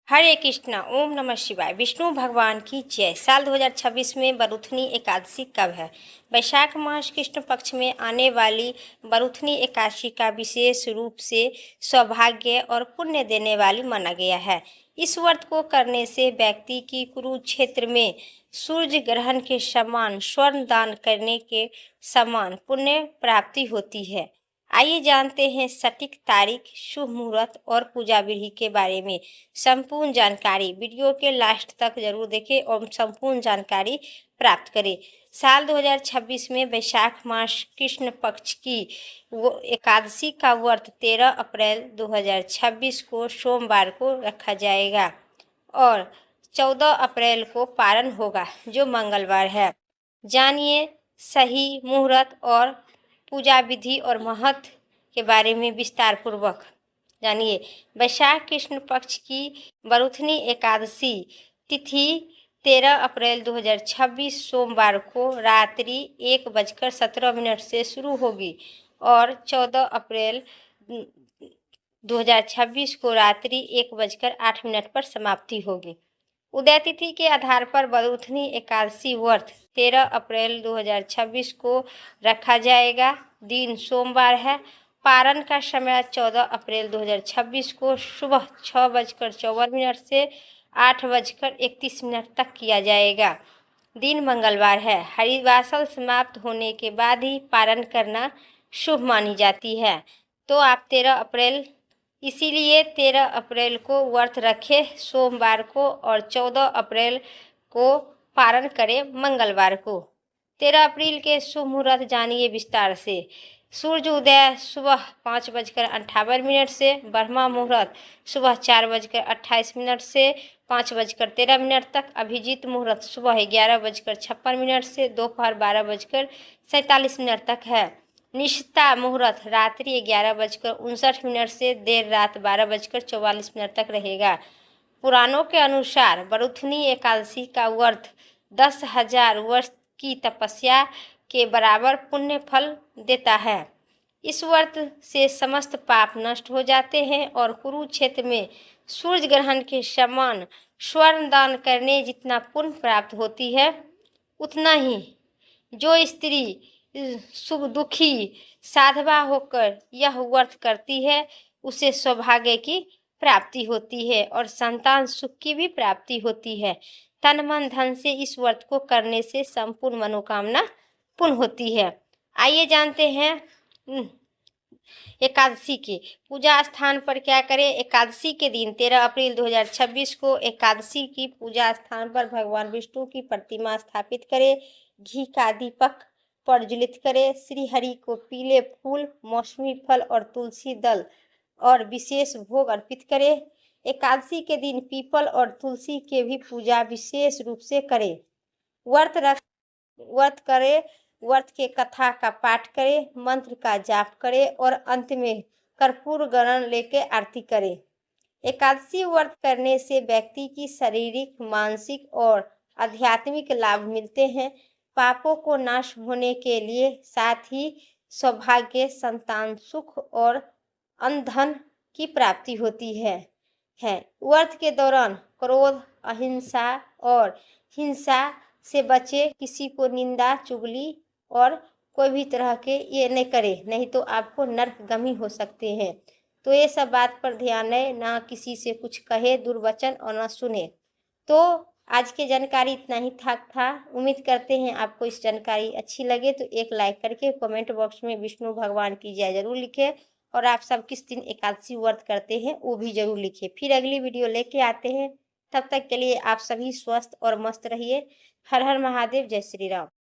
हरे कृष्णा। ओम नमः शिवाय। विष्णु भगवान की जय। साल 2026 में बरुथनी एकादशी कब है? वैशाख मास कृष्ण पक्ष में आने वाली बरुथनी एकादशी का विशेष रूप से सौभाग्य और पुण्य देने वाली माना गया है। इस व्रत को करने से व्यक्ति की कुरुक्षेत्र में सूर्य ग्रहण के समान स्वर्ण दान करने के समान पुण्य प्राप्ति होती है। आइए जानते हैं सटीक तारीख, शुभ मुहूर्त और पूजा विधि के बारे में संपूर्ण जानकारी। वीडियो के लास्ट तक जरूर देखें और संपूर्ण जानकारी प्राप्त करें। साल 2026 में वैशाख मास कृष्ण पक्ष की एकादशी का व्रत 13 अप्रैल 2026 को सोमवार को रखा जाएगा और 14 अप्रैल को पारण होगा, जो मंगलवार है। जानिए सही मुहूर्त और पूजा विधि और महत्व के बारे में विस्तार पूर्वक जानिए। वैशाख कृष्ण पक्ष की बरुथनी एकादशी तिथि 13 अप्रैल 2026 सोमवार को रात्रि 1:17 से शुरू होगी और 14 अप्रैल 2026 को रात्रि 1:08 पर समाप्ति होगी। उदय तिथि के आधार पर बरुथनी एकादशी व्रत 13 अप्रैल 2026 को रखा जाएगा। दिन सोमवार है। पारण का समय 14 अप्रैल 2026 को सुबह 6:54 से 8:31 तक किया जाएगा। दिन मंगलवार है। हरिवासल समाप्त होने के बाद ही पारण करना शुभ मानी जाती है। तो आप 13 अप्रैल को व्रत रखें सोमवार को और 14 अप्रैल को पारण करें मंगलवार को। 13 अप्रैल के शुभ मुहूर्त जानिए विस्तार से। सूर्य उदय सुबह 5:58 से, ब्रह्मा मुहूर्त सुबह 4:28 से 5:13 तक, अभिजीत मुहूर्त सुबह 11:56 से दोपहर 12:47 तक है। निश्चिता मुहूर्त रात्रि 11:59 से देर रात 12:44 तक रहेगा। पुराणों के अनुसार बरुथनी एकादशी का व्रत 10,000 वर्ष की तपस्या के बराबर पुण्य फल देता है। इस व्रत से समस्त पाप नष्ट हो जाते हैं और कुरुक्षेत्र में सूर्य ग्रहण के समान स्वर्ण दान करने जितना पुण्य प्राप्त होती है, उतना ही जो स्त्री सुख दुखी साधवा होकर यह व्रत करती है उसे सौभाग्य की प्राप्ति होती है और संतान सुख की भी प्राप्ति होती है। तन मन धन से इस व्रत को करने से संपूर्ण मनोकामना पूर्ण होती है। आइए जानते हैं एकादशी के पूजा स्थान पर क्या करें। एकादशी के दिन 13 अप्रैल 2026 को एकादशी की पूजा स्थान पर भगवान विष्णु की प्रतिमा स्थापित करें। घी का दीपक प्रज्वलित करें। श्री हरि को पीले फूल, मौसमी फल और तुलसी दल और विशेष भोग अर्पित करें। एकादशी के दिन पीपल और तुलसी के भी पूजा विशेष रूप से करें। व्रत करें। व्रत के कथा का पाठ करें, मंत्र का जाप करें और अंत में कर्पूर गणन लेके आरती करें। एकादशी व्रत करने से व्यक्ति की शारीरिक, मानसिक और आध्यात्मिक लाभ मिलते हैं। पापों को नाश होने के लिए साथ ही सौभाग्य, संतान सुख और धन की प्राप्ति होती है। व्रत के दौरान क्रोध, अहिंसा और हिंसा से बचे। किसी को निंदा, चुगली और कोई भी तरह के ये नहीं करे, नहीं तो आपको नरकगामी हो सकते हैं। तो ये सब बात पर ध्यान है, ना किसी से कुछ कहे दुर्वचन और ना सुने। तो आज की जानकारी इतना ही था। उम्मीद करते हैं आपको इस जानकारी अच्छी लगे तो एक लाइक करके कमेंट बॉक्स में विष्णु भगवान की जय जरूर लिखें और आप सब किस दिन एकादशी व्रत करते हैं वो भी जरूर लिखें। फिर अगली वीडियो लेके आते हैं। तब तक के लिए आप सभी स्वस्थ और मस्त रहिए। हर हर महादेव। जय श्री राम।